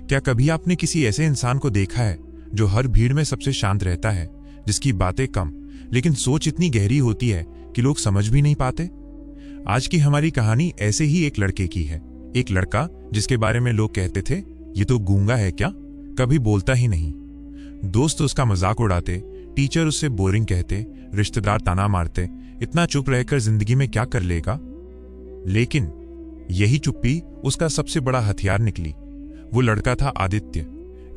क्या कभी आपने किसी ऐसे इंसान को देखा है जो हर भीड़ में सबसे शांत रहता है, जिसकी बातें कम लेकिन सोच इतनी गहरी होती है कि लोग समझ भी नहीं पाते? आज की हमारी कहानी ऐसे ही एक लड़के की है। एक लड़का जिसके बारे में लोग कहते थे ये तो गूंगा है क्या, कभी बोलता ही नहीं। दोस्त उसका मजाक उड़ाते, टीचर उससे बोरिंग कहते, रिश्तेदार ताना मारते, इतना चुप रहकर जिंदगी में क्या कर लेगा। लेकिन यही चुप्पी उसका सबसे बड़ा हथियार निकली। वो लड़का था आदित्य।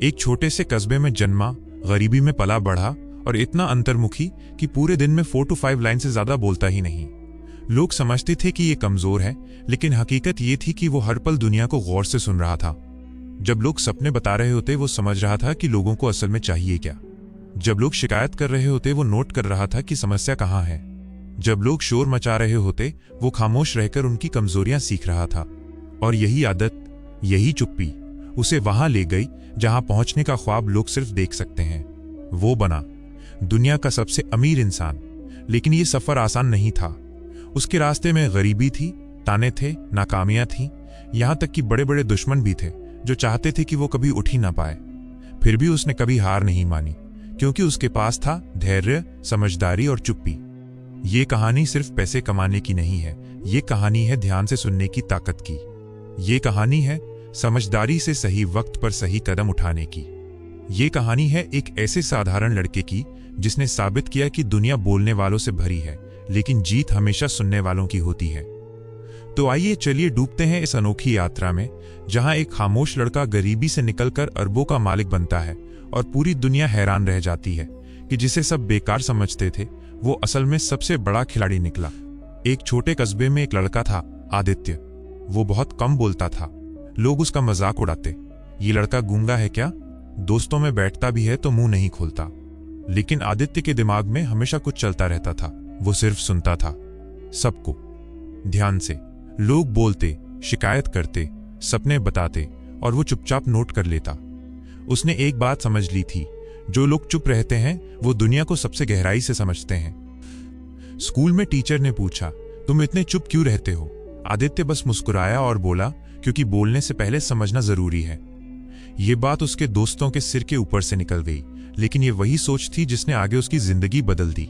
एक छोटे से कस्बे में जन्मा, गरीबी में पला बढ़ा और इतना अंतर्मुखी कि पूरे दिन में 4 to 5 लाइन से ज्यादा बोलता ही नहीं। लोग समझते थे कि ये कमजोर है, लेकिन हकीकत ये थी कि वो हर पल दुनिया को गौर से सुन रहा था। जब लोग सपने बता रहे होते वो समझ रहा था कि लोगों को असल में चाहिए क्या। जब लोग शिकायत कर रहे होते वो नोट कर रहा था कि समस्या कहाँ है। जब लोग शोर मचा रहे होते वो खामोश रहकर उनकी कमजोरियां सीख रहा था। और यही आदत, यही चुप्पी उसे वहां ले गई जहां पहुंचने का ख्वाब लोग सिर्फ देख सकते हैं। वो बना दुनिया का सबसे अमीर इंसान। लेकिन ये सफर आसान नहीं था। उसके रास्ते में गरीबी थी, ताने थे, नाकामियां थीं, यहां तक कि बड़े बड़े दुश्मन भी थे जो चाहते थे कि वो कभी उठ ही ना पाए। फिर भी उसने कभी हार नहीं मानी, क्योंकि उसके पास था धैर्य, समझदारी और चुप्पी। ये कहानी सिर्फ पैसे कमाने की नहीं है, ये कहानी है ध्यान से सुनने की ताकत की। ये कहानी है समझदारी से सही वक्त पर सही कदम उठाने की। ये कहानी है एक ऐसे साधारण लड़के की जिसने साबित किया कि दुनिया बोलने वालों से भरी है, लेकिन जीत हमेशा सुनने वालों की होती है। तो आइए चलिए डूबते हैं इस अनोखी यात्रा में, जहां एक खामोश लड़का गरीबी से निकलकर अरबों का मालिक बनता है और पूरी दुनिया हैरान रह जाती है कि जिसे सब बेकार समझते थे वो असल में सबसे बड़ा खिलाड़ी निकला। एक छोटे कस्बे में एक लड़का था, आदित्य। वो बहुत कम बोलता था। लोग उसका मजाक उड़ाते, ये लड़का गूंगा है क्या, दोस्तों में बैठता भी है तो मुंह नहीं खोलता। लेकिन आदित्य के दिमाग में हमेशा कुछ चलता रहता था। वो सिर्फ सुनता था, सबको ध्यान से। लोग बोलते, शिकायत करते, सपने बताते और वो चुपचाप नोट कर लेता। उसने एक बात समझ ली थी, जो लोग चुप रहते हैं वो दुनिया को सबसे गहराई से समझते हैं। स्कूल में टीचर ने पूछा, तुम इतने चुप क्यों रहते हो? आदित्य बस मुस्कुराया और बोला, क्योंकि बोलने से पहले समझना जरूरी है। ये बात उसके दोस्तों के सिर के ऊपर से निकल गई, लेकिन ये वही सोच थी जिसने आगे उसकी जिंदगी बदल दी।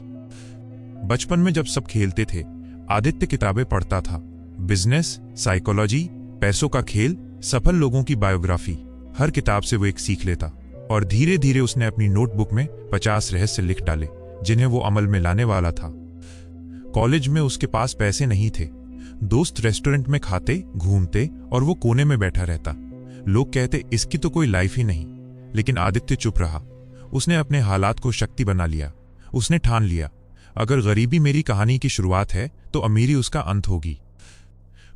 बचपन में जब सब खेलते थे, आदित्य किताबें पढ़ता था। बिजनेस, साइकोलॉजी, पैसों का खेल, सफल लोगों की बायोग्राफी, हर किताब से वो एक सीख लेता। और धीरे धीरे उसने अपनी नोटबुक में 50 रहस्य लिख डाले, जिन्हें वो अमल में लाने वाला था। कॉलेज में उसके पास पैसे नहीं थे। दोस्त रेस्टोरेंट में खाते, घूमते और वो कोने में बैठा रहता। लोग कहते इसकी तो कोई लाइफ ही नहीं। लेकिन आदित्य चुप रहा। उसने अपने हालात को शक्ति बना लिया। उसने ठान लिया, अगर गरीबी मेरी कहानी की शुरुआत है तो अमीरी उसका अंत होगी।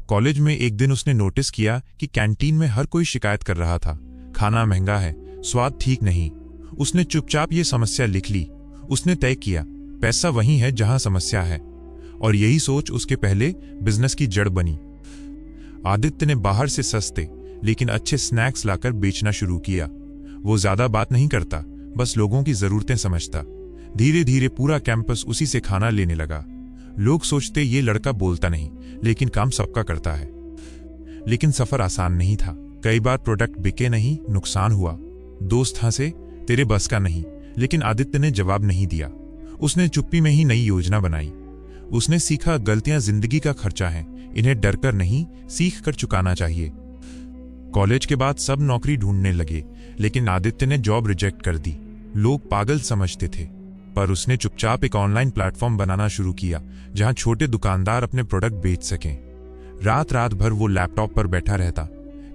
कॉलेज में एक दिन उसने नोटिस किया कि कैंटीन में हर कोई शिकायत कर रहा था, खाना महंगा है, स्वाद ठीक नहीं। उसने चुपचाप ये समस्या लिख ली। उसने तय किया, पैसा वहीं है जहां समस्या है। और यही सोच उसके पहले बिजनेस की जड़ बनी। आदित्य ने बाहर से सस्ते लेकिन अच्छे स्नैक्स लाकर बेचना शुरू किया। वो ज्यादा बात नहीं करता, बस लोगों की जरूरतें समझता। धीरे धीरे पूरा कैंपस उसी से खाना लेने लगा। लोग सोचते ये लड़का बोलता नहीं, लेकिन काम सबका करता है। लेकिन सफर आसान नहीं था। कई बार प्रोडक्ट बिके नहीं, नुकसान हुआ। दोस्त हंसे, तेरे बस का नहीं। लेकिन आदित्य ने जवाब नहीं दिया। उसने चुप्पी में ही नई योजना बनाई। उसने सीखा, गलतियां जिंदगी का खर्चा हैं, इन्हें डरकर नहीं, सीख कर चुकाना चाहिए। कॉलेज के बाद सब नौकरी ढूंढने लगे, लेकिन आदित्य ने जॉब रिजेक्ट कर दी। लोग पागल समझते थे, पर उसने चुपचाप एक ऑनलाइन प्लेटफॉर्म बनाना शुरू किया, जहां छोटे दुकानदार अपने प्रोडक्ट बेच सकें। रात रात भर वो लैपटॉप पर बैठा रहता।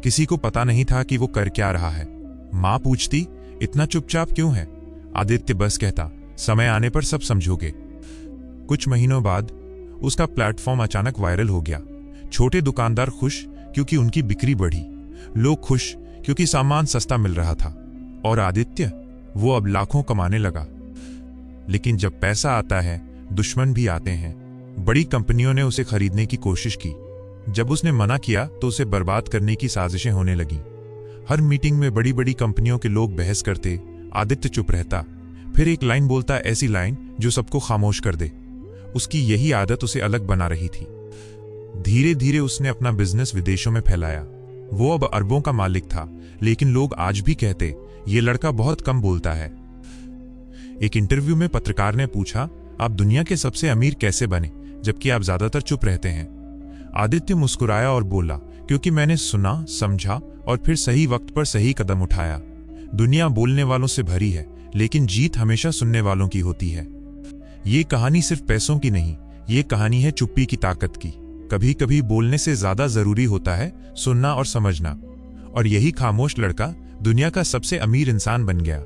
किसी को पता नहीं था कि वो कर क्या रहा है। माँ पूछती, इतना चुपचाप क्यों है? आदित्य बस कहता, समय आने पर सब समझोगे। कुछ महीनों बाद उसका प्लेटफॉर्म अचानक वायरल हो गया। छोटे दुकानदार खुश क्योंकि उनकी बिक्री बढ़ी। लोग खुश क्योंकि सामान सस्ता मिल रहा था। और आदित्य, वो अब लाखों कमाने लगा। लेकिन जब पैसा आता है, दुश्मन भी आते हैं। बड़ी कंपनियों ने उसे खरीदने की कोशिश की। जब उसने मना किया तो उसे बर्बाद करने की साजिशें होने लगीं। हर मीटिंग में बड़ी बड़ी कंपनियों के लोग बहस करते। आदित्य चुप रहता, फिर एक लाइन बोलता, ऐसी लाइन जो सबको खामोश कर दे। उसकी यही आदत उसे अलग बना रही थी। धीरे धीरे उसने अपना बिजनेस विदेशों में फैलाया। वो अब अरबों का मालिक था, लेकिन लोग आज भी कहते ये लड़का बहुत कम बोलता है। एक इंटरव्यू में पत्रकार ने पूछा, आप दुनिया के सबसे अमीर कैसे बने जबकि आप ज्यादातर चुप रहते हैं? आदित्य मुस्कुराया और बोला, क्योंकि मैंने सुना, समझा और फिर सही वक्त पर सही कदम उठाया। दुनिया बोलने वालों से भरी है, लेकिन जीत हमेशा सुनने वालों की होती है। ये कहानी सिर्फ पैसों की नहीं, ये कहानी है चुप्पी की ताकत की। कभी कभी बोलने से ज्यादा जरूरी होता है सुनना और समझना। और यही खामोश लड़का दुनिया का सबसे अमीर इंसान बन गया।